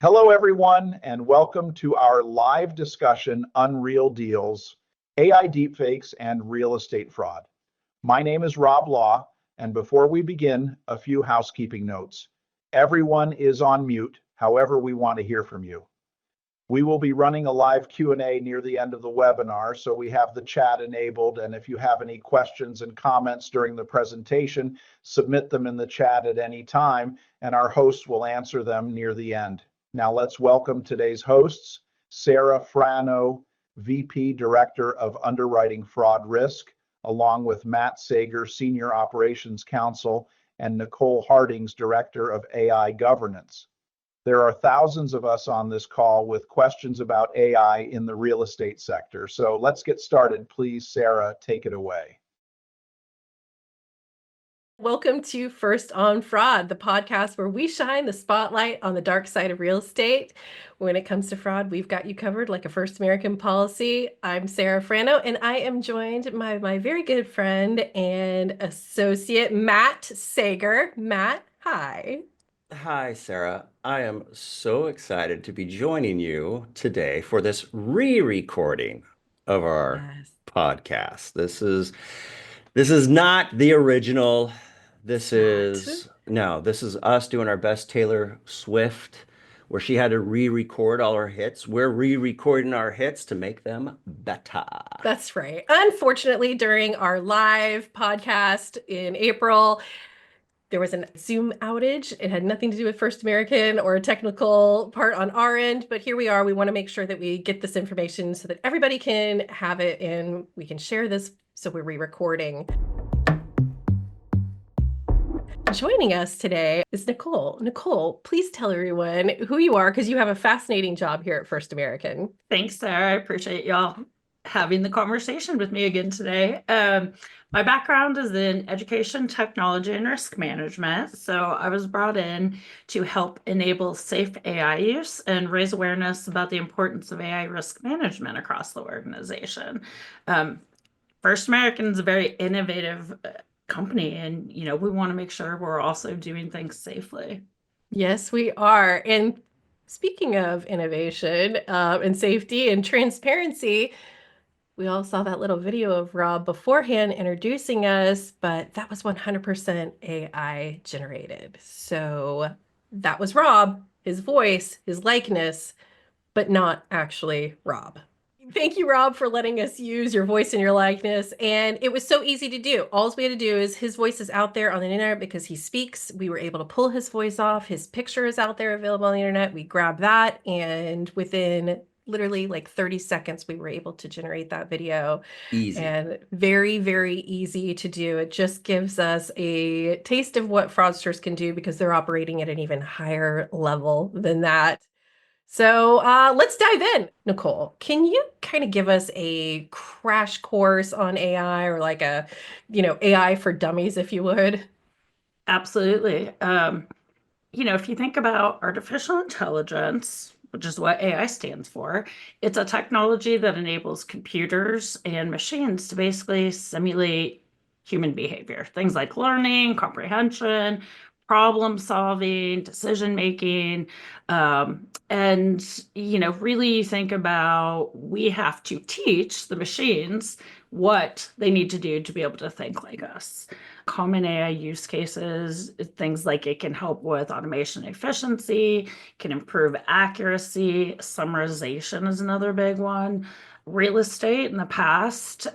Hello, everyone, and welcome to our live discussion, Unreal Deals, AI Deepfakes, and Real Estate Fraud. My name is Rob Law, and before we begin, a few housekeeping notes. Everyone is on mute, however we want to hear from you. We will be running a live Q&A near the end of the webinar, so we have the chat enabled, and if you have any questions and comments during the presentation, submit them in the chat at any time, and our hosts will answer them near the end. Now let's welcome today's hosts, Sarah Frano, VP Director of Underwriting Fraud Risk, along with Matt Sager, Senior Operations Counsel, and Nicole Hardings, Director of AI Governance. There are thousands of us on this call with questions about AI in the real estate sector. So let's get started. Please, Sarah, take it away. Welcome to First on Fraud, the podcast where we shine the spotlight on the dark side of real estate. When it comes to fraud, we've got you covered like a First American policy. I'm Sarah Frano, and I am joined by my very good friend and associate, Matt Sager. Matt, hi. Hi, Sarah. I am so excited to be joining you today for this re-recording of our Yes. podcast. This is not the original. This It's is this is us doing our best Taylor Swift, where she had to re-record all her hits. We're re-recording our hits to make them better. That's right. Unfortunately, during our live podcast in April, there was a Zoom outage. It had nothing to do with First American or a technical part on our end, but here we are. We want to make sure that we get this information so that everybody can have it and we can share this. So we're re-recording. Joining us today is Nicole. Nicole, please tell everyone who you are because you have a fascinating job here at First American. Thanks, Sarah. I appreciate y'all having the conversation with me again today. My background is in education, technology, and risk management. So I was brought in to help enable safe AI use and raise awareness about the importance of AI risk management across the organization. First American is a very innovative company, and we want to make sure we're also doing things safely. Yes, we are. And speaking of innovation and safety and transparency, we all saw that little video of Rob beforehand introducing us, but that was 100% AI generated. So that was Rob, his voice, his likeness, but not actually Rob. Thank you, Rob, for letting us use your voice and your likeness. And it was so easy to do. All we had to do is his voice is out there on the internet because he speaks. We were able to pull his voice off. His picture is out there available on the internet. We grabbed that, and within literally like 30 seconds, we were able to generate that video. Easy. And very, very easy to do. It just gives us a taste of what fraudsters can do because they're operating at an even higher level than that. So let's dive in. Nicole, can you kind of give us a crash course on AI or like a, AI for dummies, if you would? Absolutely. If you think about artificial intelligence, which is what AI stands for, it's a technology that enables computers and machines to basically simulate human behavior. Things like learning, comprehension, problem solving, decision making. Really think about we have to teach the machines what they need to do to be able to think like us. Common AI use cases, things like it can help with automation efficiency, can improve accuracy, summarization is another big one. Real estate in the past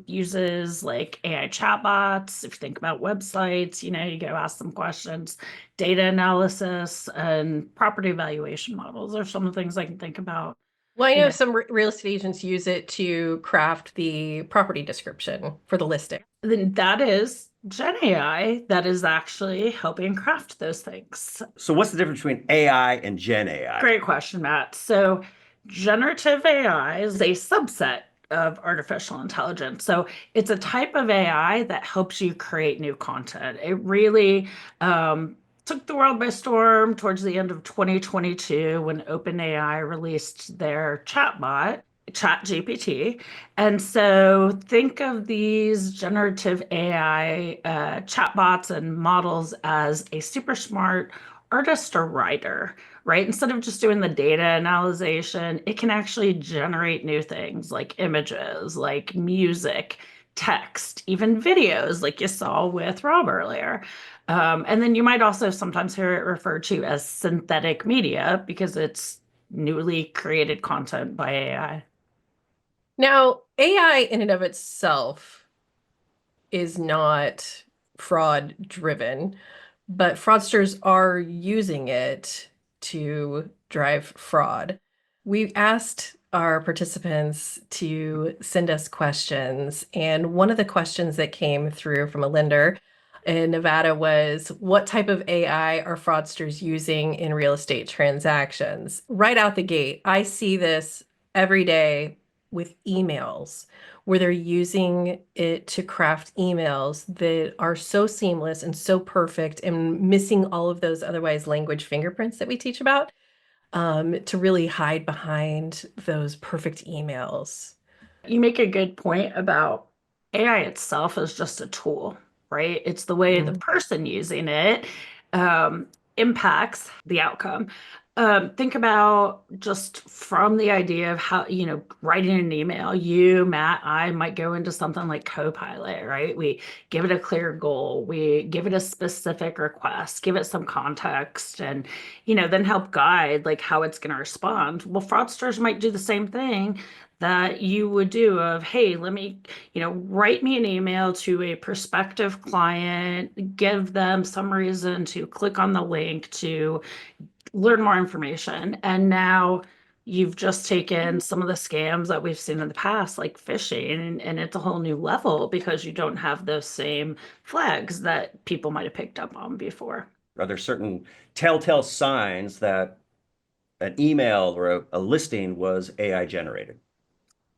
uses like AI chatbots. If you think about websites, you go ask them questions. Data analysis and property valuation models are some of the things I can think about. Well, I know some real estate agents use it to craft the property description for the listing. Then that is Gen AI that is actually helping craft those things. So what's the difference between AI and Gen AI? Great question, Matt. So generative AI is a subset of artificial intelligence. So it's a type of AI that helps you create new content. It really took the world by storm towards the end of 2022 when OpenAI released their chatbot, ChatGPT. And so think of these generative AI chatbots and models as a super smart artist or writer, right? Instead of just doing the data analysis, it can actually generate new things like images, like music, text, even videos, like you saw with Rob earlier. And then you might also sometimes hear it referred to as synthetic media because it's newly created content by AI. Now, AI in and of itself is not fraud driven, but fraudsters are using it to drive fraud. We asked our participants to send us questions, and one of the questions that came through from a lender in Nevada was, what type of AI are fraudsters using in real estate transactions? Right out the gate, I see this every day with emails where they're using it to craft emails that are so seamless and so perfect and missing all of those otherwise language fingerprints that we teach about, to really hide behind those perfect emails. You make a good point about AI itself as just a tool, right? It's the way the person using it impacts the outcome. Think about just from the idea of how, writing an email, you, Matt, I might go into something like Copilot, right? We give it a clear goal, we give it a specific request, give it some context, and, then help guide like how it's going to respond. Well, fraudsters might do the same thing that you would do of, hey, let me, write me an email to a prospective client, give them some reason to click on the link to learn more information. And now you've just taken some of the scams that we've seen in the past, like phishing, and it's a whole new level because you don't have those same flags that people might have picked up on before. Are there certain telltale signs that an email or a listing was AI generated?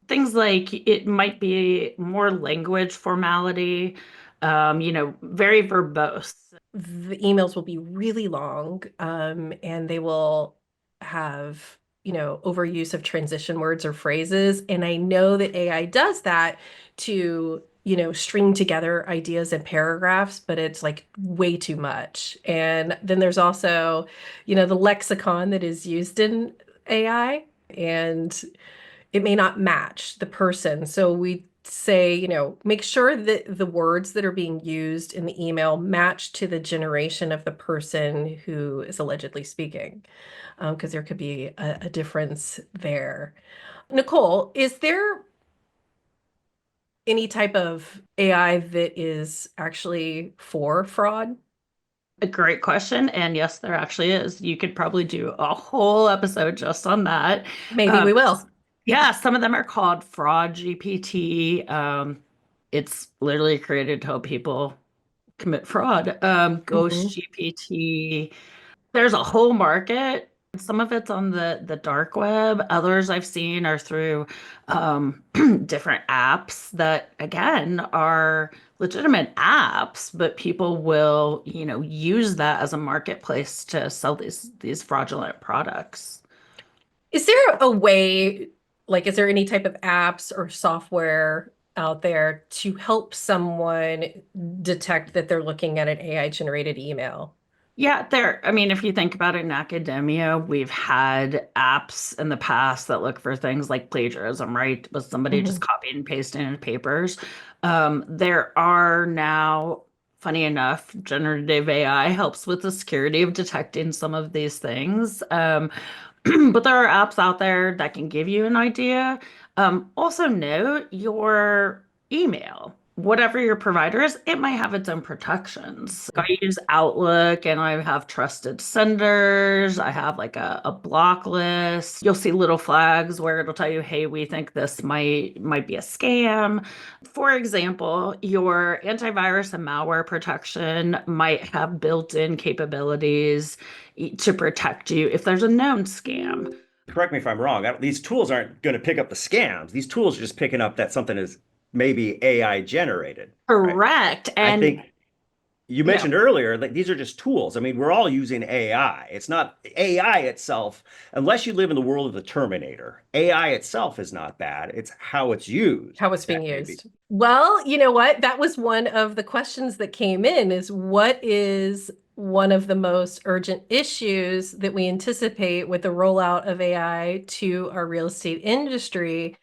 Things like it might be more language formality, very verbose. The emails will be really long, and they will have, overuse of transition words or phrases. And I know that AI does that to, string together ideas and paragraphs, but it's like way too much. And then there's also, the lexicon that is used in AI, and it may not match the person. So we say, make sure that the words that are being used in the email match to the generation of the person who is allegedly speaking, because there could be a difference there. Nicole, is there any type of AI that is actually for fraud? A great question. And yes, there actually is. You could probably do a whole episode just on that. Maybe we will. Yeah, some of them are called Fraud GPT. It's literally created to help people commit fraud. Ghost GPT. There's a whole market. Some of it's on the dark web. Others I've seen are through different apps that, again, are legitimate apps, but people will, use that as a marketplace to sell these fraudulent products. Is there a way, is there any type of apps or software out there to help someone detect that they're looking at an AI generated email? Yeah, if you think about it in academia, we've had apps in the past that look for things like plagiarism, right? Was somebody just copying and pasting in papers? There are now, funny enough, generative AI helps with the security of detecting some of these things. But there are apps out there that can give you an idea. Also note your email. Whatever your provider is, it might have its own protections. I use Outlook and I have trusted senders. I have like a block list. You'll see little flags where it'll tell you, hey, we think this might be a scam. For example, your antivirus and malware protection might have built-in capabilities to protect you if there's a known scam. Correct me if I'm wrong. These tools aren't going to pick up the scams. These tools are just picking up that something is maybe AI generated. Correct. Right? And I think you mentioned earlier, like these are just tools. I mean, we're all using AI. It's not AI itself, unless you live in the world of the Terminator. AI itself is not bad. It's how it's used. How it's being used. Well, you know what? That was one of the questions that came in is what is one of the most urgent issues that we anticipate with the rollout of AI to our real estate industry.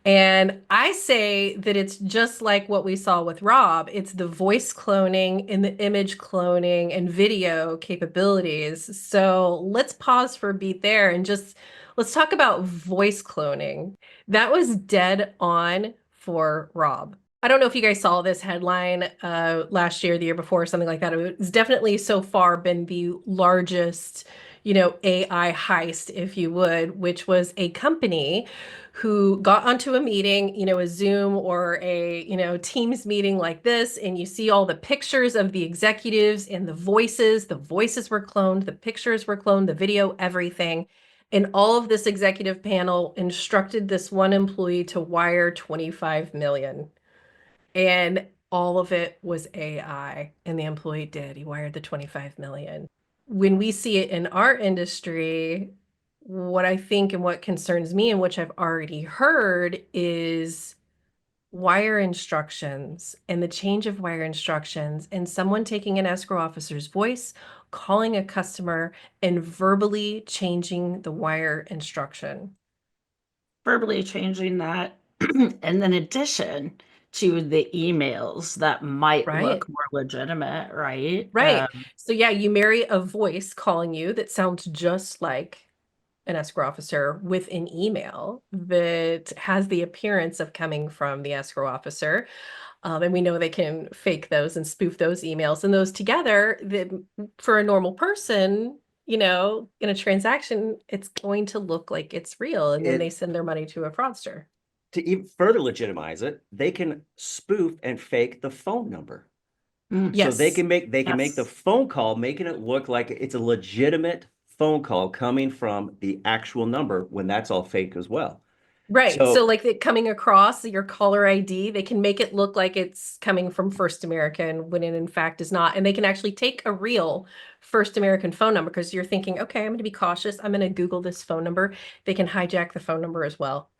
And I say that it's just like what we saw with Rob. It's the voice cloning and the image cloning and video capabilities. So let's pause for a beat there and just let's talk about voice cloning. That was dead on for Rob. I don't know if you guys saw this headline last year, the year before, or something like that. It's definitely so far been the largest, AI heist, if you would, which was a company who got onto a meeting, a Zoom or a, Teams meeting like this, and you see all the pictures of the executives and the voices. The voices were cloned, the pictures were cloned, the video, everything. And all of this executive panel instructed this one employee to wire 25 million. And all of it was AI. And the employee did. He wired the 25 million. When we see it in our industry, what I think and what concerns me and which I've already heard is wire instructions and the change of wire instructions and someone taking an escrow officer's voice, calling a customer and verbally changing the wire instruction. Verbally changing that. And then addition to the emails that might Right. look more legitimate, right? Right. So yeah, you marry a voice calling you that sounds just like an escrow officer with an email that has the appearance of coming from the escrow officer. And we know they can fake those and spoof those emails, and those together, that for a normal person, in a transaction, it's going to look like it's real. And then they send their money to a fraudster. To even further legitimize it, they can spoof and fake the phone number. Yes. So they can make the phone call, making it look like it's a legitimate phone call coming from the actual number when that's all fake as well. Right. So like coming across your caller ID, they can make it look like it's coming from First American when it in fact is not. And they can actually take a real First American phone number, because you're thinking, okay, I'm going to be cautious. I'm going to Google this phone number. They can hijack the phone number as well.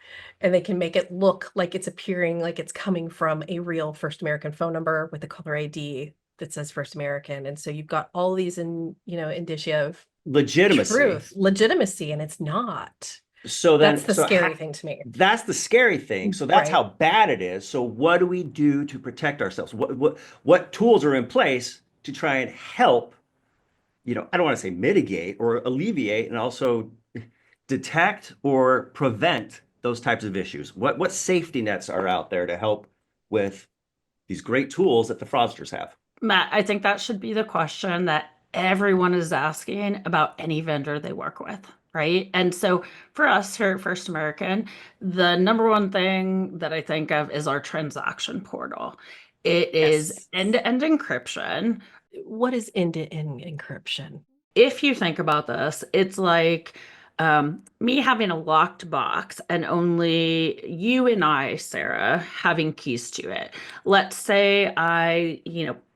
And they can make it look like it's appearing like it's coming from a real First American phone number with a caller ID that says First American. And so you've got all these indicia of legitimacy, and it's not. So then that's the scary thing to me. That's the scary thing. So that's Right. how bad it is. So what do we do to protect ourselves? What tools are in place to try and help, I don't want to say mitigate or alleviate, and also detect or prevent those types of issues? What safety nets are out there to help with these great tools that the fraudsters have? Matt, I think that should be the question that everyone is asking about any vendor they work with, right? And so for us here at First American, the number one thing that I think of is our transaction portal. It is end-to-end encryption. What is end-to-end encryption? If you think about this, it's like me having a locked box and only you and I, Sarah, having keys to it. Let's say I,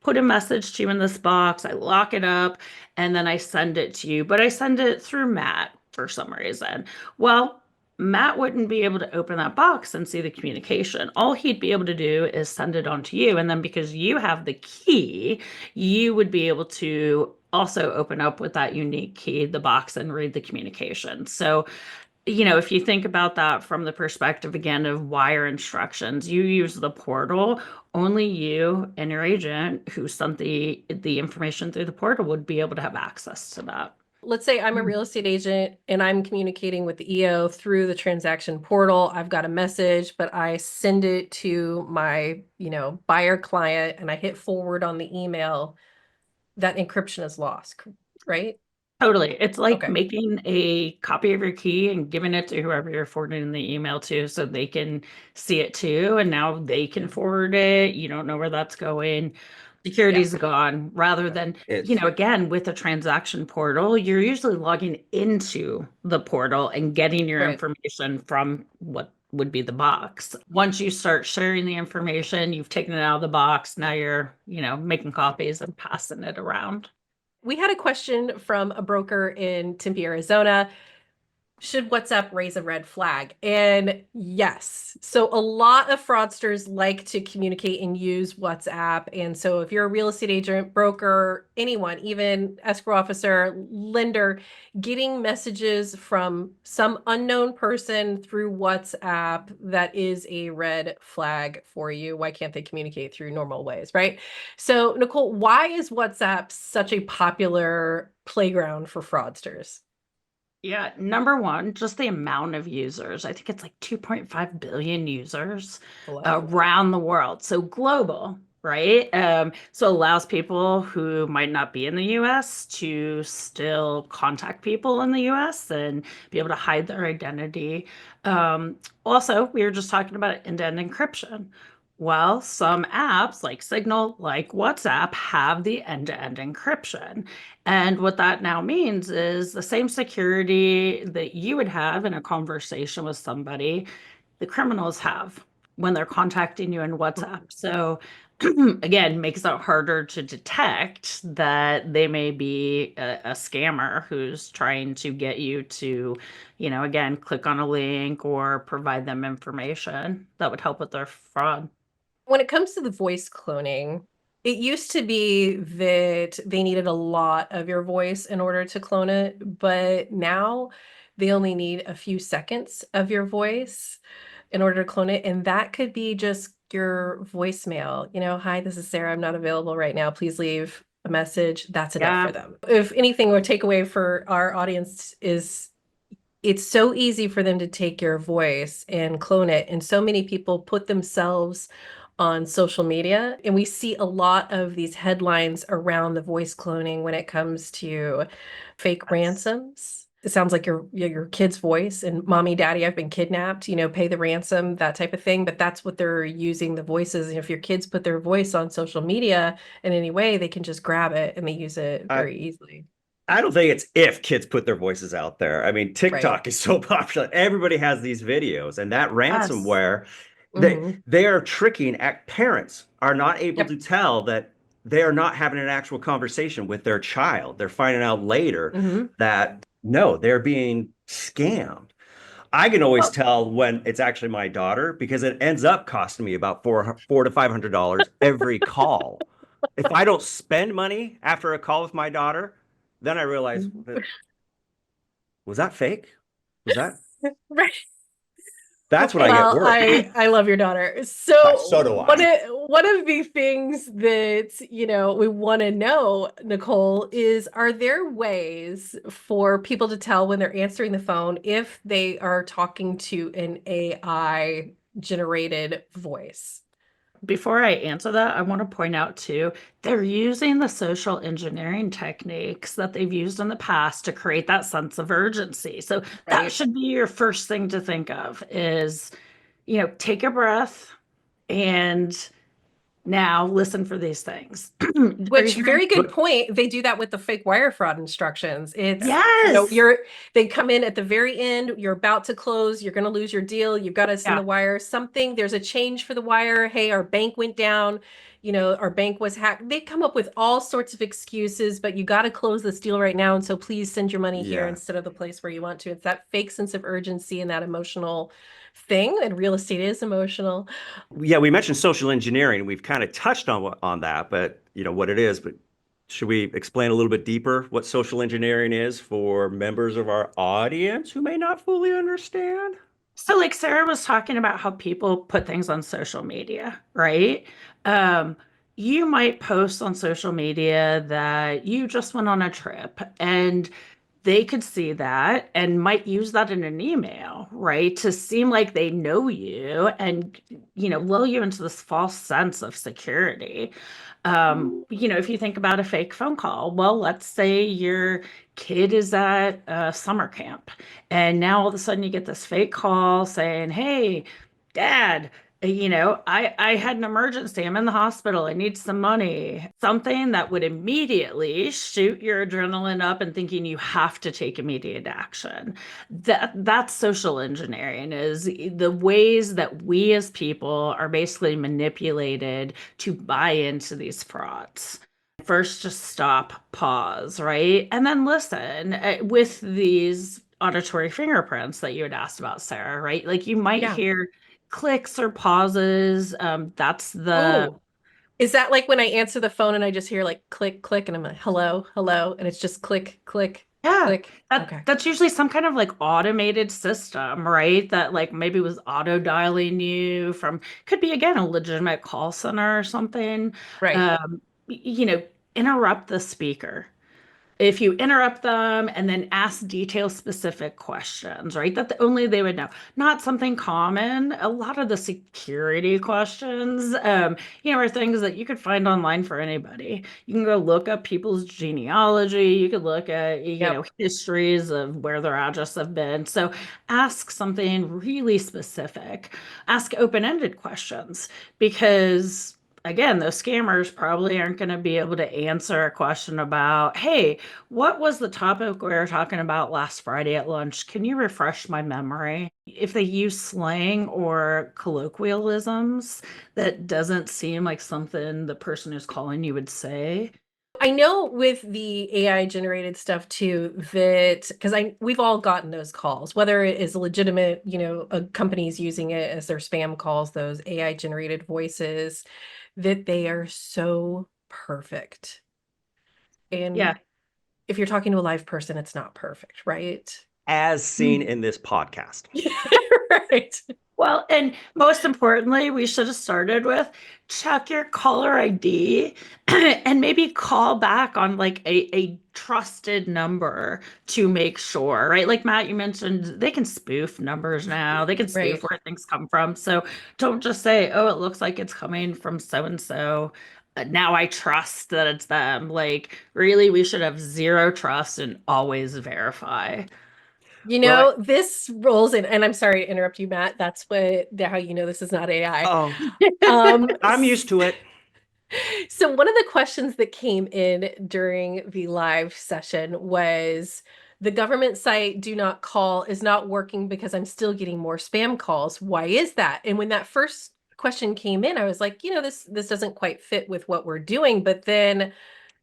put a message to you in this box, I lock it up, and then I send it to you, but I send it through Matt for some reason. Well, Matt wouldn't be able to open that box and see the communication. All he'd be able to do is send it on to you. And then because you have the key, you would be able to also open up with that unique key, the box, and read the communication. So, if you think about that from the perspective, again, of wire instructions, you use the portal, only you and your agent who sent the information through the portal would be able to have access to that. Let's say I'm a real estate agent and I'm communicating with the EO through the transaction portal. I've got a message, but I send it to my, buyer client, and I hit forward on the email. That encryption is lost, right? Totally. It's like making a copy of your key and giving it to whoever you're forwarding the email to so they can see it too. And now they can forward it. You don't know where that's going. Security's gone, rather than, again, with a transaction portal, you're usually logging into the portal and getting your information from what would be the box. Once you start sharing the information, you've taken it out of the box. Now you're, making copies and passing it around. We had a question from a broker in Tempe, Arizona. Should WhatsApp raise a red flag? And yes. So a lot of fraudsters like to communicate and use WhatsApp. And so if you're a real estate agent, broker, anyone, even escrow officer, lender, getting messages from some unknown person through WhatsApp, that is a red flag for you. Why can't they communicate through normal ways, right? So Nicole, why is WhatsApp such a popular playground for fraudsters? Yeah, number one, just the amount of users. I think it's like 2.5 billion users around the world. So global, right? So allows people who might not be in the US to still contact people in the US and be able to hide their identity. Also, we were just talking about end-to-end encryption. Well, some apps like Signal, like WhatsApp, have the end-to-end encryption. And what that now means is the same security that you would have in a conversation with somebody, the criminals have when they're contacting you in WhatsApp. So again, makes it harder to detect that they may be a scammer who's trying to get you to, again, click on a link or provide them information that would help with their fraud. When it comes to the voice cloning, it used to be that they needed a lot of your voice in order to clone it, but now they only need a few seconds of your voice in order to clone it. And that could be just your voicemail. Hi, this is Sarah. I'm not available right now. Please leave a message. That's enough for them. If anything, or takeaway for our audience is it's so easy for them to take your voice and clone it. And so many people put themselves on social media. And we see a lot of these headlines around the voice cloning when it comes to fake ransoms. It sounds like your kid's voice and mommy, daddy, I've been kidnapped, pay the ransom, that type of thing. But that's what they're using the voices. And if your kids put their voice on social media in any way, they can just grab it and they use it very easily. I don't think it's if kids put their voices out there. I mean, TikTok is so popular. Everybody has these videos, and that ransomware, they are tricking parents are not able to tell that they are not having an actual conversation with their child. They're finding out later that no, they're being scammed. I can always tell when it's actually my daughter because it ends up costing me about $400 to $500 every call. If I don't spend money after a call with my daughter, then I realized was that fake? Was that right? That's what I get worried. I love your daughter. So do I. One of the things that we want to know, Nicole, is are there ways for people to tell when they're answering the phone if they are talking to an AI generated voice? Before I answer that, I want to point out too, they're using the social engineering techniques that they've used in the past to create that sense of urgency. So that should be your first thing to think of is, take a breath and now listen for these things. Which very good point. They do that with the fake wire fraud instructions. It's they come in at the very end, you're about to close, you're going to lose your deal, you've got to send the wire, there's a change for the wire. Hey, our bank went down, our bank was hacked. They come up with all sorts of excuses, but you got to close this deal right now. And so please send your money here instead of the place where you want to. It's that fake sense of urgency and that emotional thing, and real estate is emotional. Yeah, we mentioned social engineering. We've kind of touched on that, but what it is. But should we explain a little bit deeper what social engineering is for members of our audience who may not fully understand? So like Sarah was talking about how people put things on social media, right? You might post on social media that you just went on a trip and they could see that and might use that in an email, right? To seem like they know you and, lull you into this false sense of security. If you think about a fake phone call, well, let's say your kid is at summer camp and now all of a sudden you get this fake call saying, hey, dad, I had an emergency. I'm in the hospital. I need some money. Something that would immediately shoot your adrenaline up and thinking you have to take immediate action. That's social engineering, is the ways that we as people are basically manipulated to buy into these frauds. First, just stop, pause, right? And then listen. With these auditory fingerprints that you had asked about, Sarah, right? Like you might Yeah. hear clicks or pauses. That's the Oh, is that like when I answer the phone and I just hear like click, click, and I'm like, hello, hello, and it's just click, click, yeah. click. Okay. That's usually some kind of like automated system, right? That like maybe was auto dialing you from could be again a legitimate call center or something. Right. You know, interrupt the speaker. If you interrupt them and then ask detail specific questions, right? That only they would know, not something common. A lot of the security questions, are things that you could find online for anybody. You can go look up people's genealogy. You could look at, Yep. histories of where their addresses have been. So ask something really specific. Ask open-ended questions because again, those scammers probably aren't going to be able to answer a question about, hey, what was the topic we were talking about last Friday at lunch? Can you refresh my memory? If they use slang or colloquialisms, that doesn't seem like something the person who's calling you would say. I know with the AI generated stuff too, that because we've all gotten those calls, whether it is legitimate, a company's using it as their spam calls, those AI generated voices, that they are so perfect. Yeah. And if you're talking to a live person, it's not perfect, right? As seen in this podcast. Right. Well, and most importantly, we should have started with check your caller ID and maybe call back on like a trusted number to make sure, right? Like Matt, you mentioned they can spoof numbers now, they can spoof Right. where things come from. So don't just say, oh, it looks like it's coming from so and so. Now I trust that it's them. Like, really, we should have zero trust and always verify. Well, This rolls in, and I'm sorry to interrupt you, Matt. That's how you know this is not AI. oh, Um, I'm used to it. so one of the questions that came in during the live session was the government site Do Not Call is not working because I'm still getting more spam calls. Why is that? And when that first question came in, I was like, this doesn't quite fit with what we're doing. But then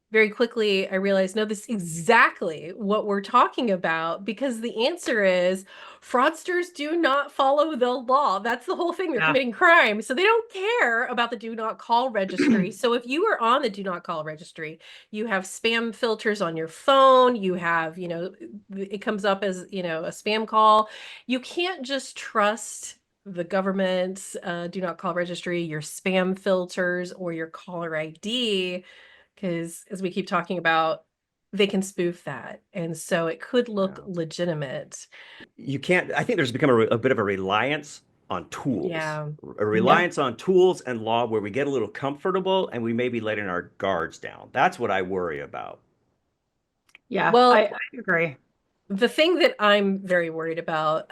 very quickly, I realized, no, this is exactly what we're talking about because the answer is fraudsters do not follow the law. That's the whole thing. They're Yeah. committing crime. So they don't care about the do not call registry. So if you are on the do not call registry, you have spam filters on your phone, you have, it comes up as, a spam call. You can't just trust the government's do not call registry, your spam filters, or your caller ID because as we keep talking about, they can spoof that. And so it could look Yeah. legitimate. You can't, I think there's become a bit of a reliance on tools, Yeah. a Yep. reliance on tools and law where we get a little comfortable and we may be letting our guards down. That's what I worry about. Yeah, Well, I agree. the thing that I'm very worried about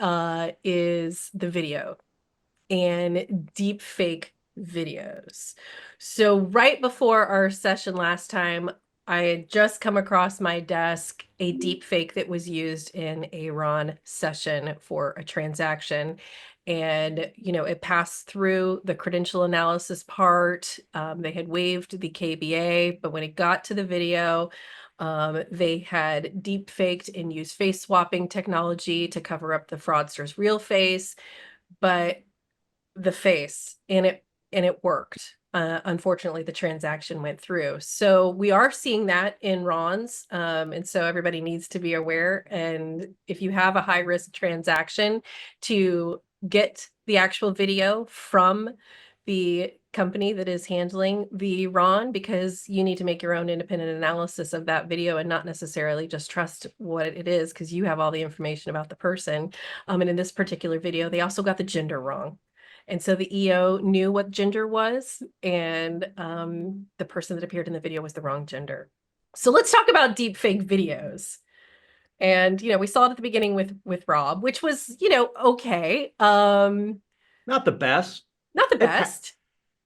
is the video and deep fake videos. So right before our session last time, I had just come across my desk a deep fake that was used in a Ron session for a transaction. And, it passed through the credential analysis part. They had waived the KBA, but when it got to the video, they had deep faked and used face swapping technology to cover up the fraudster's real face. But the face and it worked. Unfortunately, the transaction went through. So we are seeing that in Ron's. And so everybody needs to be aware. And if you have a high risk transaction, to get the actual video from the company that is handling the Ron, because you need to make your own independent analysis of that video and not necessarily just trust what it is because you have all the information about the person. And in this particular video, they also got the gender wrong. And so the EO knew what gender was, and the person that appeared in the video was the wrong gender. So let's talk about deep fake videos. And we saw it at the beginning with Rob, which was okay. Not the best. Not the It, pa- best,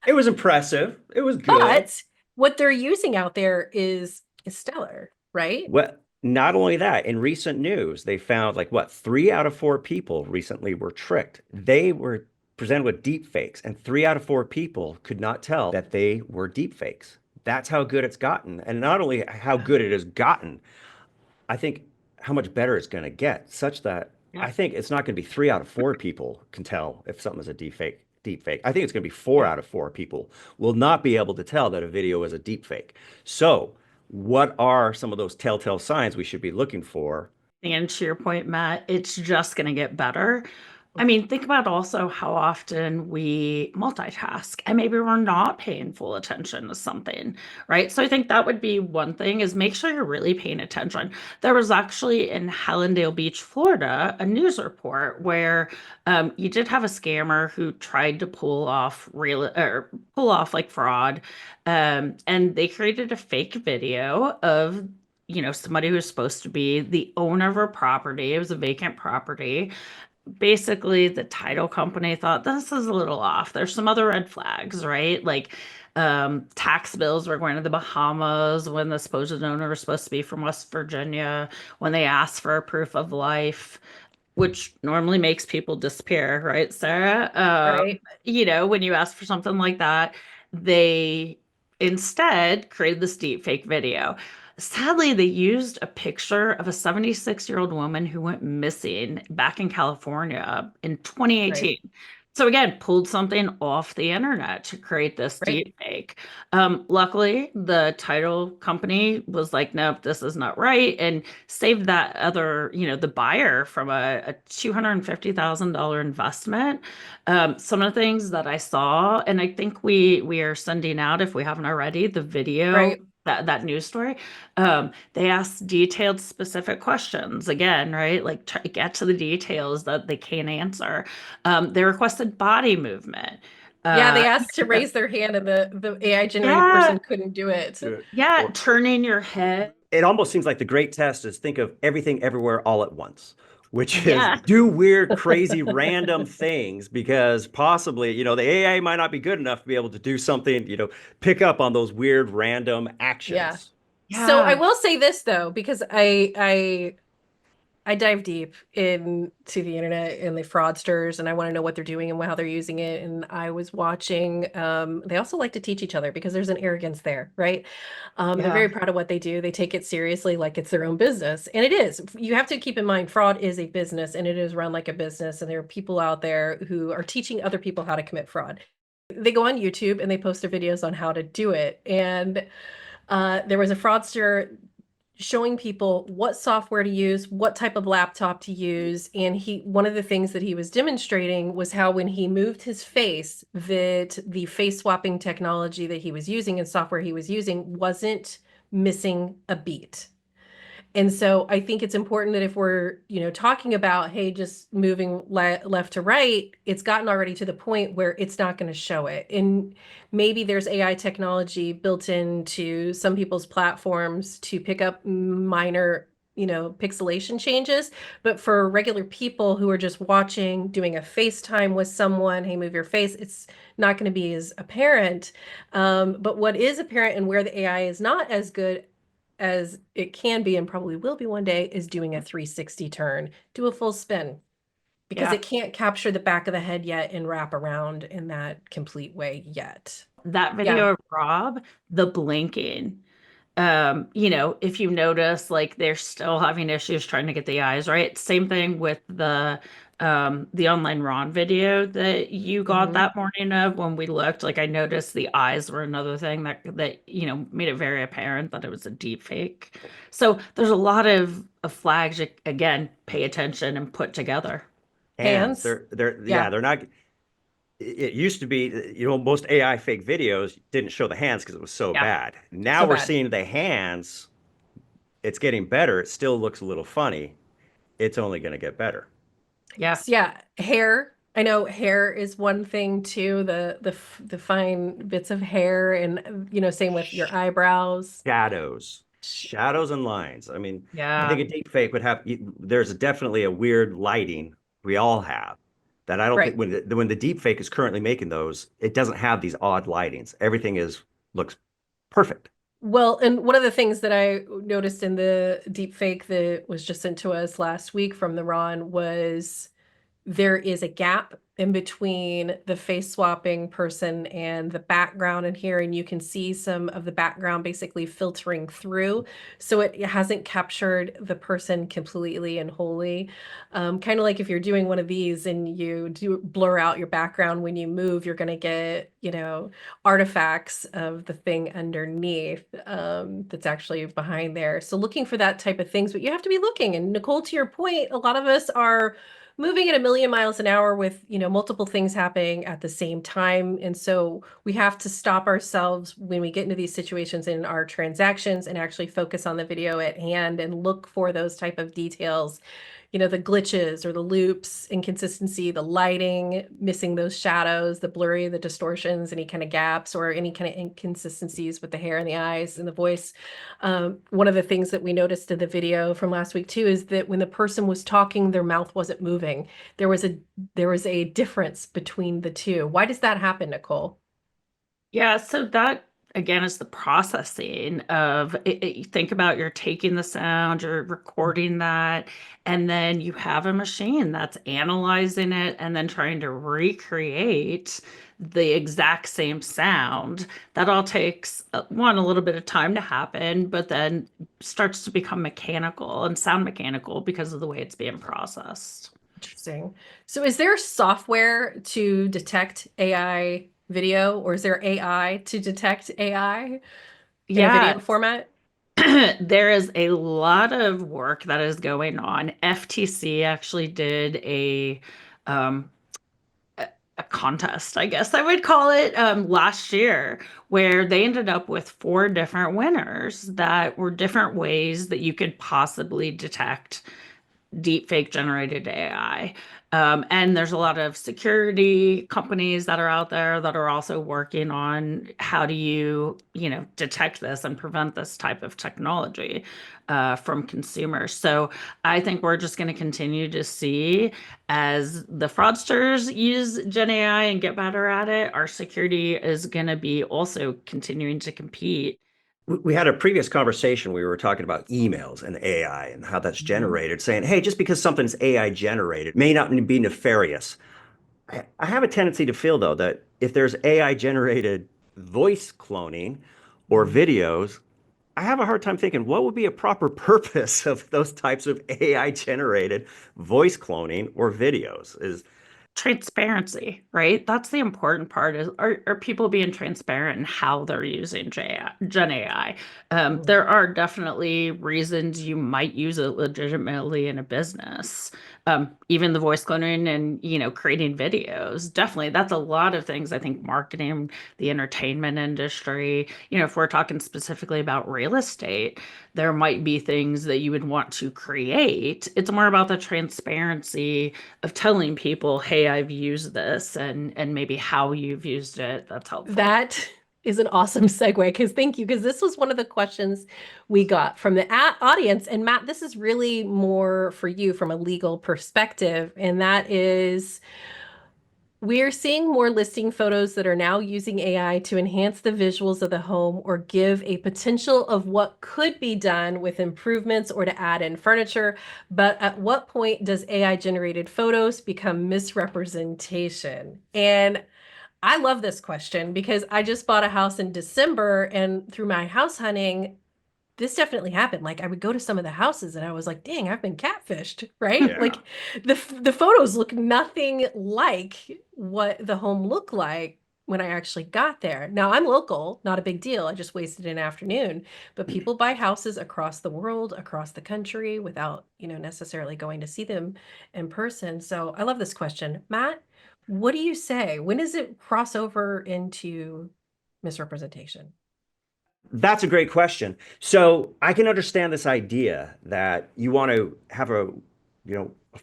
it was impressive. It was good. but what they're using out there is stellar, right? Well, not only that, in recent news, they found like what, 3 out of 4 people recently were tricked. They were presented with deep fakes, and 3 out of 4 people could not tell that they were deep fakes. That's how good it's gotten. And not only how good it has gotten, I think how much better it's going to get, such that Yeah. I think it's not going to be 3 out of 4 people can tell if something is a deep fake. I think it's going to be 4 out of 4 people will not be able to tell that a video is a deep fake. So, what are some of those telltale signs we should be looking for? And to your point, Matt, it's just going to get better. I mean, think about also how often we multitask and maybe we're not paying full attention to something, right? So I think that would be one thing is make sure you're really paying attention. There was actually in Hallandale Beach, Florida, a news report where you did have a scammer who tried to pull off like fraud. And they created a fake video of somebody who was supposed to be the owner of a property. It was a vacant property. Basically, the title company thought this is a little off. There's some other red flags, right? Like tax bills were going to the Bahamas when the supposed owner was supposed to be from West Virginia, when they asked for a proof of life, which normally makes people disappear, right, Sarah? Right. When you ask for something like that, they instead created this deep fake video. Sadly, they used a picture of a 76-year-old woman who went missing back in California in 2018. Right. So again, pulled something off the internet to create this Right. deep fake. Luckily, the title company was like, nope, this is not right, and saved that other, the buyer from a $250,000 investment. Some of the things that I saw, and I think we are sending out, if we haven't already, the video. Right. That news story, they asked detailed, specific questions again, right? Like try to get to the details that they can't answer. They requested body movement. Yeah, they Uh, asked to raise their hand and the AI generated yeah, person couldn't do it. yeah, Or turning your head. it almost seems like the great test is think of everything everywhere all at once, which is Yeah, do weird, crazy, random things because possibly, the AI might not be good enough to be able to do something, pick up on those weird, random Yeah. actions. So I yeah, will say this though, because I dive deep into the internet and the fraudsters, and I want to know what they're doing and how they're using it. And I was watching, they also like to teach each other because there's an arrogance there, right? They're yeah, very proud of what they do. They take it seriously like it's their own business. And it is. You have to keep in mind, fraud is a business and it is run like a business. And there are people out there who are teaching other people how to commit fraud. They go on YouTube and they post their videos on how to do it. And there was a fraudster showing people what software to use, what type of laptop to use. And one of the things that he was demonstrating was how when he moved his face, that the face swapping technology that he was using and software he was using wasn't missing a beat. And so I think it's important that if we're, talking about, hey, just moving left to right, it's gotten already to the point where it's not going to show it. And maybe there's AI technology built into some people's platforms to pick up minor, pixelation changes. But for regular people who are just watching, doing a FaceTime with someone, hey, move your face, it's not going to be as apparent. But what is apparent and where the AI is not as good as it can be and probably will be one day is doing a 360 turn, do a full spin, because yeah. it can't capture the back of the head yet and wrap around in that complete way yet. That Yeah. video of Rob, the blinking. If you notice, like they're still having issues trying to get the eyes right. Same thing with the online Ron video that you got Mhm. that morning of when we looked. Like I noticed the eyes were another thing that made it very apparent that it was a deep fake. So there's a lot of flags you, again, pay attention and put together. Hands, Hands. yeah, Yeah. they're not. It used to be, most AI fake videos didn't show the hands because it was so Yeah. bad. Now So we're bad. seeing the hands. It's getting better. It still looks a little funny. It's only going to get better. Yeah. So yeah, hair. I know hair is one thing too, the fine bits of hair and same with your eyebrows. Shadows and lines. I mean, I Yeah. think a deep fake would have, there's definitely a weird lighting we all have that I don't think Right. when the deep fake is currently making those, it doesn't have these odd lightings. Everything looks perfect. Well, and one of the things that I noticed in the deep fake that was just sent to us last week from the Ron was there is a gap in between the face swapping person and the background in here, and you can see some of the background basically filtering through. So it hasn't captured the person completely and wholly. Kind of like if you're doing one of these and you do blur out your background when you move, you're going to get, artifacts of the thing underneath that's actually behind there. So looking for that type of things, but you have to be looking. And Nicole, to your point, a lot of us are moving at a million miles an hour with, multiple things happening at the same time. And so we have to stop ourselves when we get into these situations in our transactions and actually focus on the video at hand and look for those type of details, the glitches or the loops, inconsistency, the lighting, missing those shadows, the blurry, the distortions, any kind of gaps or any kind of inconsistencies with the hair and the eyes and the voice. One of the things that we noticed in the video from last week too is that when the person was talking, their mouth wasn't moving. There was a difference between the two. Why does that happen, Nicole? Yeah, so that again is the processing of think about you're taking the sound, you're recording that, and then you have a machine that's analyzing it and then trying to recreate the exact same sound. That all takes one, a little bit of time to happen, but then starts to become mechanical and sound mechanical because of the way it's being processed. Interesting. So is there software to detect AI video, or is there AI to detect AI in a Yeah, video format? there is a lot of work that is going on. FTC actually did um, a contest, I guess I would call it, last year, where they ended up with 4 different winners that were different ways that you could possibly detect deepfake generated AI. And there's a lot of security companies that are out there that are also working on how do you detect this and prevent this type of technology from consumers. So I think we're just going to continue to see as the fraudsters use Gen AI and get better at it, our security is going to be also continuing to compete. We had a previous conversation. We were talking about emails and AI and how that's generated, saying, hey, just because something's AI generated may not be nefarious. I have a tendency to feel, though, that if there's AI generated voice cloning or videos, I have a hard time thinking what would be a proper purpose of those types of AI generated voice cloning or videos. Is Transparency, right? That's the important part is are people being transparent in how they're using Gen AI? There are definitely reasons you might use it legitimately in a business. Even the voice cloning and creating videos. Definitely, that's a lot of things. I think marketing, the entertainment industry. If we're talking specifically about real estate, there might be things that you would want to create. It's more about the transparency of telling people, hey, I've used this and maybe how you've used it. That's helpful. That is an awesome segue, because thank you, because this was one of the questions we got from the audience. And Matt, this is really more for you from a legal perspective, and that is, we're seeing more listing photos that are now using AI to enhance the visuals of the home or give a potential of what could be done with improvements or to add in furniture. But at what point does AI generated photos become misrepresentation? And I love this question because I just bought a house in December, and through my house hunting, this definitely happened. Like I would go to some of the houses and I was like, dang, I've been catfished, right? Yeah. Like the photos look nothing like what the home looked like when I actually got there. Now I'm local, not a big deal. I just wasted an afternoon, but people buy houses across the world, across the country without, necessarily going to see them in person. So I love this question. Matt, what do you say? When does it cross over into misrepresentation? That's a great question. So I can understand this idea that you want to have a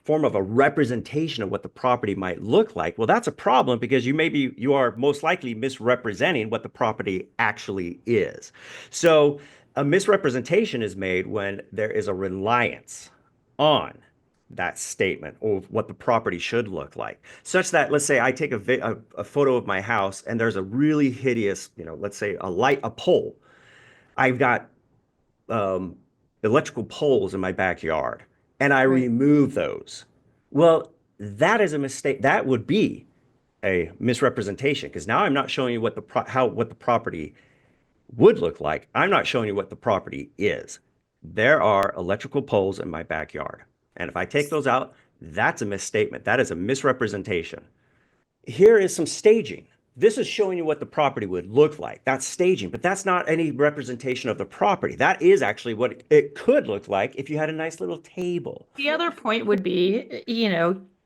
form of a representation of what the property might look like. Well, that's a problem because you are most likely misrepresenting what the property actually is. So a misrepresentation is made when there is a reliance on that statement of what the property should look like, such that, let's say I take a photo of my house and there's a really hideous, let's say a pole. I've got electrical poles in my backyard and I Right. remove those. Well, that is a mistake. That would be a misrepresentation because now I'm not showing you what the property would look like. I'm not showing you what the property is. There are electrical poles in my backyard. And if I take those out, that's a misstatement. That is a misrepresentation. Here is some staging. This is showing you what the property would look like. That's staging, but that's not any representation of the property. That is actually what it could look like if you had a nice little table. The other point would be,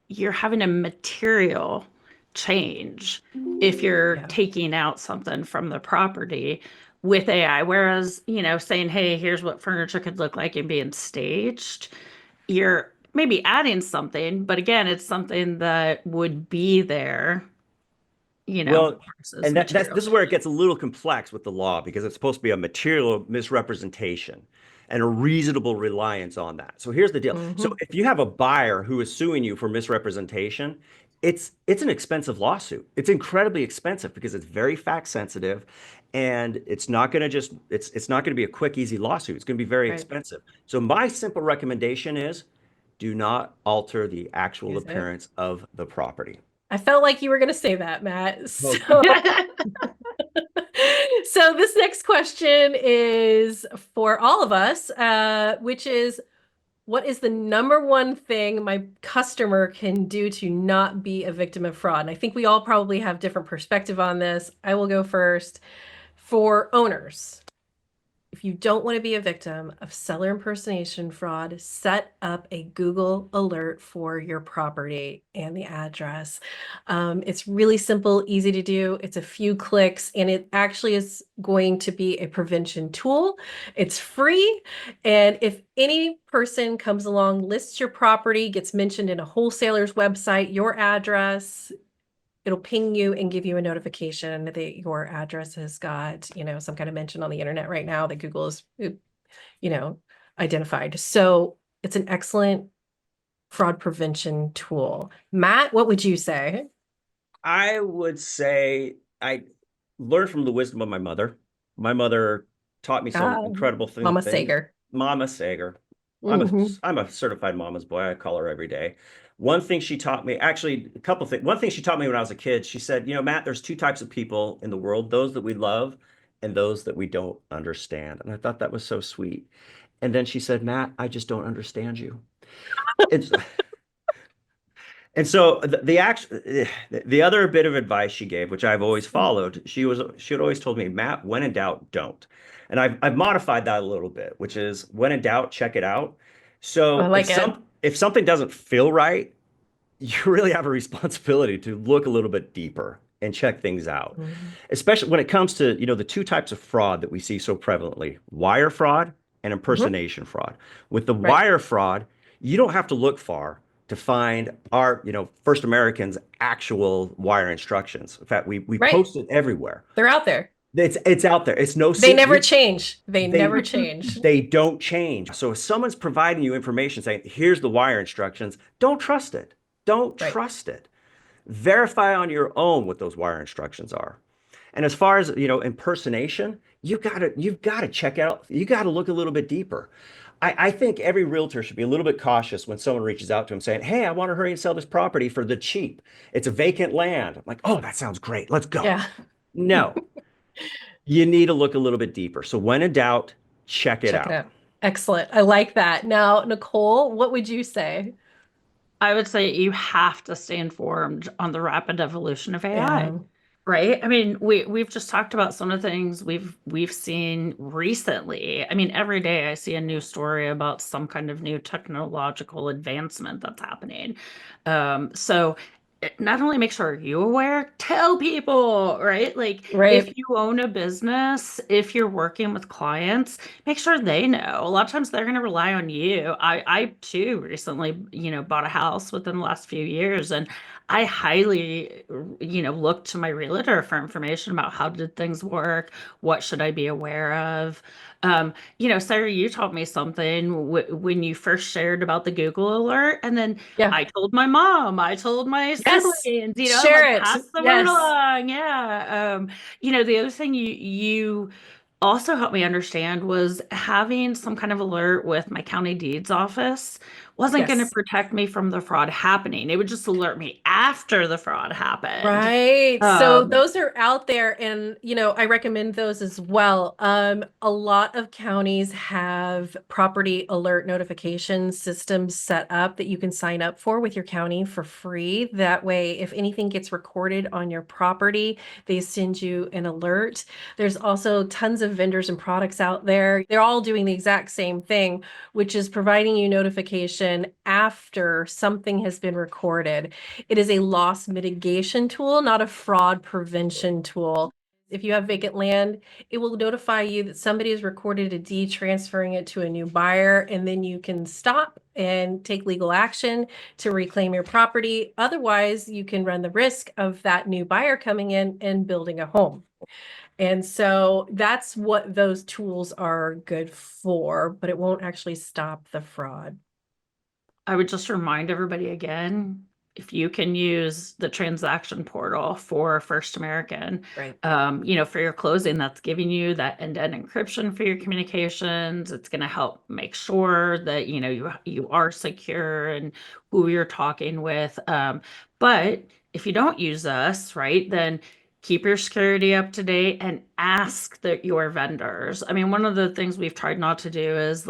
you're having a material change if you're taking out something from the property with AI. Whereas, saying, hey, here's what furniture could look like and being staged, you're maybe adding something, but again, it's something that would be there, Well, versus and this material. is where it gets a little complex with the law because it's supposed to be a material misrepresentation and a reasonable reliance on that. So here's the deal. So if you have a buyer who is suing you for misrepresentation, it's an expensive lawsuit. It's incredibly expensive because it's very fact sensitive and it's not going to it's not going to be a quick, easy lawsuit. It's going to be very expensive. So my simple recommendation is do not alter the actual appearance of the property. I felt like you were going to say that, Matt. So, Okay. so this next question is for all of us, which is, what is the number one thing my customer can do to not be a victim of fraud? And I think we all probably have different perspective on this. I will go first. For owners, if you don't want to be a victim of seller impersonation fraud, set up a Google alert for your property and the address. It's really simple, easy to do. It's a few clicks, and it actually is going to be a prevention tool. It's free. And if any person comes along, lists your property, gets mentioned in a wholesaler's website, your address, it'll ping you and give you a notification that your address has got, some kind of mention on the internet right now that Google is, identified. So it's an excellent fraud prevention tool. Matt, what would you say? I would say I learned from the wisdom of my mother. My mother taught me some incredible things. Mama Sager. Mama Sager. Mhm. I'm a certified mama's boy. I call her every day. One thing she taught me, actually, a couple things. One thing she taught me when I was a kid, she said, Matt, there's two types of people in the world, those that we love and those that we don't understand. And I thought that was so sweet. And then she said, Matt, I just don't understand you. It's And so the other bit of advice she gave, which I've always followed, she had always told me, Matt, when in doubt, don't. And I've modified that a little bit, which is when in doubt, check it out. So I like it. if something doesn't feel right, you really have a responsibility to look a little bit deeper and check things out. Especially when it comes to, the two types of fraud that we see so prevalently, wire fraud and impersonation fraud. With the wire fraud, you don't have to look far to find our, First Americans' actual wire instructions. In fact, we post it everywhere. They're out there. It's out there. It's no They never change. They never change. They don't change. So if someone's providing you information saying, here's the wire instructions, don't trust it. Don't trust it. Verify on your own what those wire instructions are. And as far as, impersonation, you've got to check out. You got to look a little bit deeper. I think every realtor should be a little bit cautious when someone reaches out to him saying, hey, I want to hurry and sell this property for the cheap. It's a vacant land. I'm like, oh, that sounds great. Let's go. Yeah. No, you need to look a little bit deeper. So when in doubt, check it out. Excellent. I like that. Now, Nicole, what would you say? I would say you have to stay informed on the rapid evolution of AI. Right? I mean, we've just talked about some of the things we've seen recently. I mean, every day I see a new story about some kind of new technological advancement that's happening. So not only make sure you're aware, tell people, right? Like if you own a business, if you're working with clients, make sure they know. A lot of times they're going to rely on you. I too recently, bought a house within the last few years, and I highly, look to my realtor for information about how did things work, what should I be aware of. Sarah, you taught me something when you first shared about the Google alert, and then I told my mom, I told my siblings, share it. Pass the word along. Yeah. The other thing you also helped me understand was having some kind of alert with my county deeds office wasn't going to Yes. protect me from the fraud happening. It would just alert me after the fraud happened. Right. So Um, those are out there, and I recommend those as well. A lot of counties have property alert notification systems set up that you can sign up for with your county for free. That way, if anything gets recorded on your property, they send you an alert. There's also tons of vendors and products out there. They're all doing the exact same thing, which is providing you notification after something has been recorded. It is a loss mitigation tool, not a fraud prevention tool. If you have vacant land, it will notify you that somebody has recorded a deed transferring it to a new buyer, and then you can stop and take legal action to reclaim your property. Otherwise, you can run the risk of that new buyer coming in and building a home. And so that's what those tools are good for, but it won't actually stop the fraud. I would just remind everybody again, if you can use the transaction portal for First American, Right. for your closing, that's giving you that end-to-end encryption for your communications. It's going to help make sure that, you are secure and who you're talking with. But if you don't use us, right, then keep your security up to date and ask your vendors. I mean, one of the things we've tried not to do is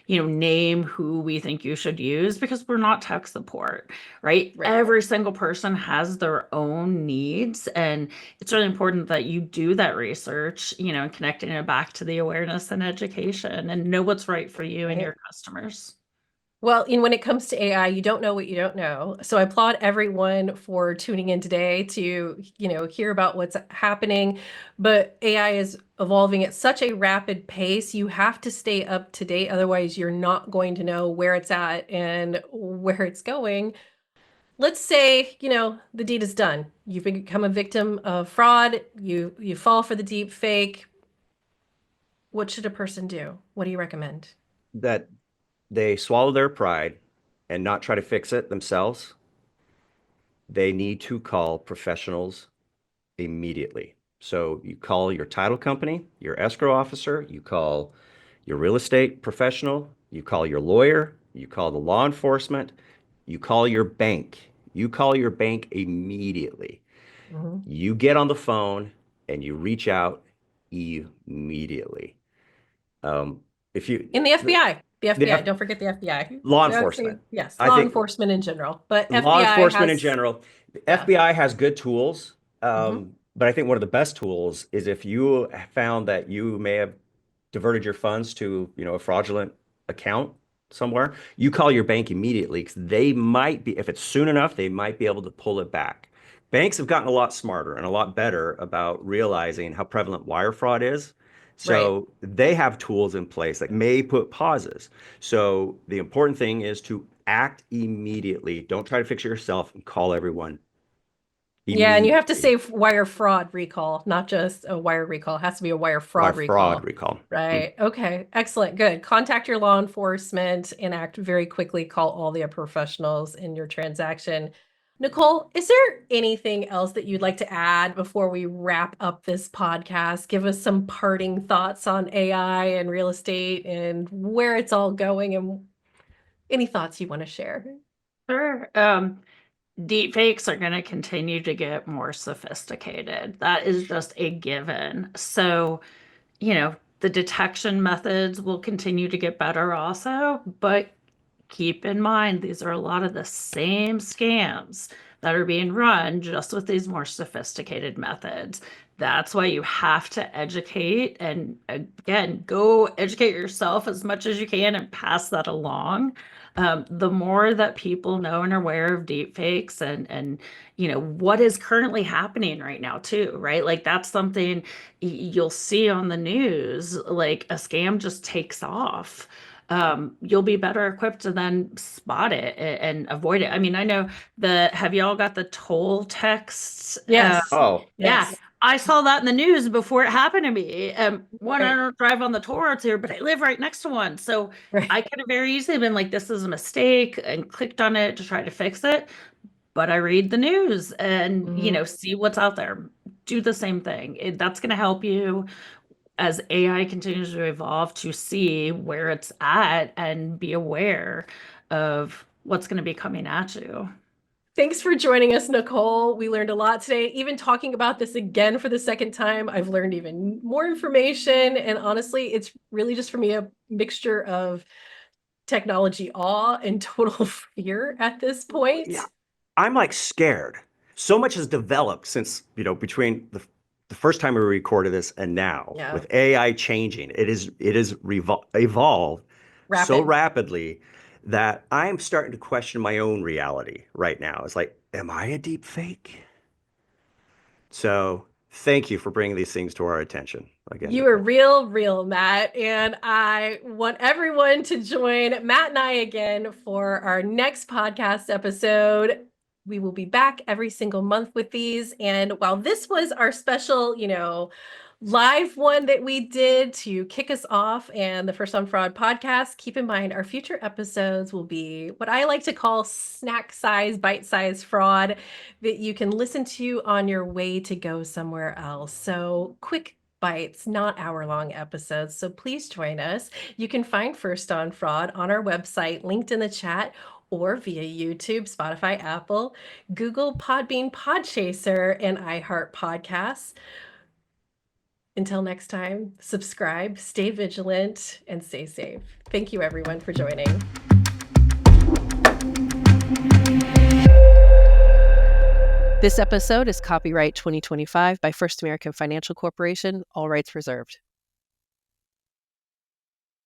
name who we think you should use, because we're not tech support, right? Right. Every single person has their own needs, and it's really important that you do that research, and connecting it back to the awareness and education and know what's right for you and Right. your customers. Well, when it comes to AI, you don't know what you don't know. So I applaud everyone for tuning in today to, hear about what's happening. But AI is evolving at such a rapid pace. You have to stay up to date. Otherwise, you're not going to know where it's at and where it's going. Let's say, the deed is done. You've become a victim of fraud. You fall for the deep fake. What should a person do? What do you recommend? That they swallow their pride and not try to fix it themselves. They need to call professionals immediately. So you call your title company, your escrow officer, you call your real estate professional, you call your lawyer, you call the law enforcement, you call your bank. You call your bank immediately. Mhm. You get on the phone and you reach out immediately. If you In the FBI, the the FBI, don't forget the FBI. law That's enforcement, yes, I law think enforcement in general, but law FBI enforcement in has, general, the yeah. FBI has good tools. Mhm. But I think one of the best tools is if you found that you may have diverted your funds to, a fraudulent account somewhere, you call your bank immediately, because they might be, if it's soon enough, they might be able to pull it back. Banks have gotten a lot smarter and a lot better about realizing how prevalent wire fraud is. Right. So they have tools in place that may put pauses. So the important thing is to act immediately. Don't try to fix it yourself, and call everyone Yeah, and you have to immediately. say wire fraud recall, not just a wire recall. It has to be a wire Wire fraud fraud recall. recall. Right. Okay. Excellent. Good. Contact your law enforcement and act very quickly. Call all the professionals in your transaction. Nicole, is there anything else that you'd like to add before we wrap up this podcast? Give us some parting thoughts on AI and real estate and where it's all going, and any thoughts you want to share. Sure. Deepfakes are going to continue to get more sophisticated. That is just a given. So, the detection methods will continue to get better also, but keep in mind, these are a lot of the same scams that are being run, just with these more sophisticated methods. That's why you have to educate, and again, go educate yourself as much as you can and pass that along. The more that people know and are aware of deepfakes and what is currently happening right now too, right? Like that's something you'll see on the news, like a scam just takes off. You'll be better equipped to then spot it and avoid it. I mean, I know have y'all got the toll texts? Yes. Oh, Yeah, Yes. I saw that in the news before it happened to me. One, I Right. don't drive on the toll roads here, but I live right next to one. So Right. I could have very easily been like, this is a mistake, and clicked on it to try to fix it. But I read the news and, Mhm. see what's out there. Do the same thing. That's going to help you. as AI continues to evolve, to see where it's at and be aware of what's going to be coming at you. Thanks for joining us, Nicole. We learned a lot today. Even talking about this again for the second time, I've learned even more information. And honestly, it's really just for me a mixture of technology awe and total fear at this point. Yeah. I'm like scared. So much has developed since, between the first time we recorded this and now, Yeah. with AI changing. It is evolved so rapidly that I'm starting to question my own reality right now. It's like, am I a deep fake? So thank you for bringing these things to our attention. Again, You are real, Matt. And I want everyone to join Matt and I again for our next podcast episode. We will be back every single month with these. And while this was our special, live one that we did to kick us off and the First on Fraud podcast, keep in mind our future episodes will be what I like to call snack size, bite size fraud that you can listen to on your way to go somewhere else. So quick bites, not hour-long episodes. So please join us. You can find First on Fraud on our website, linked in the chat, or via YouTube, Spotify, Apple, Google, Podbean, Podchaser, and iHeart Podcasts. Until next time, subscribe, stay vigilant, and stay safe. Thank you, everyone, for joining. This episode is copyright 2025 by First American Financial Corporation, all rights reserved.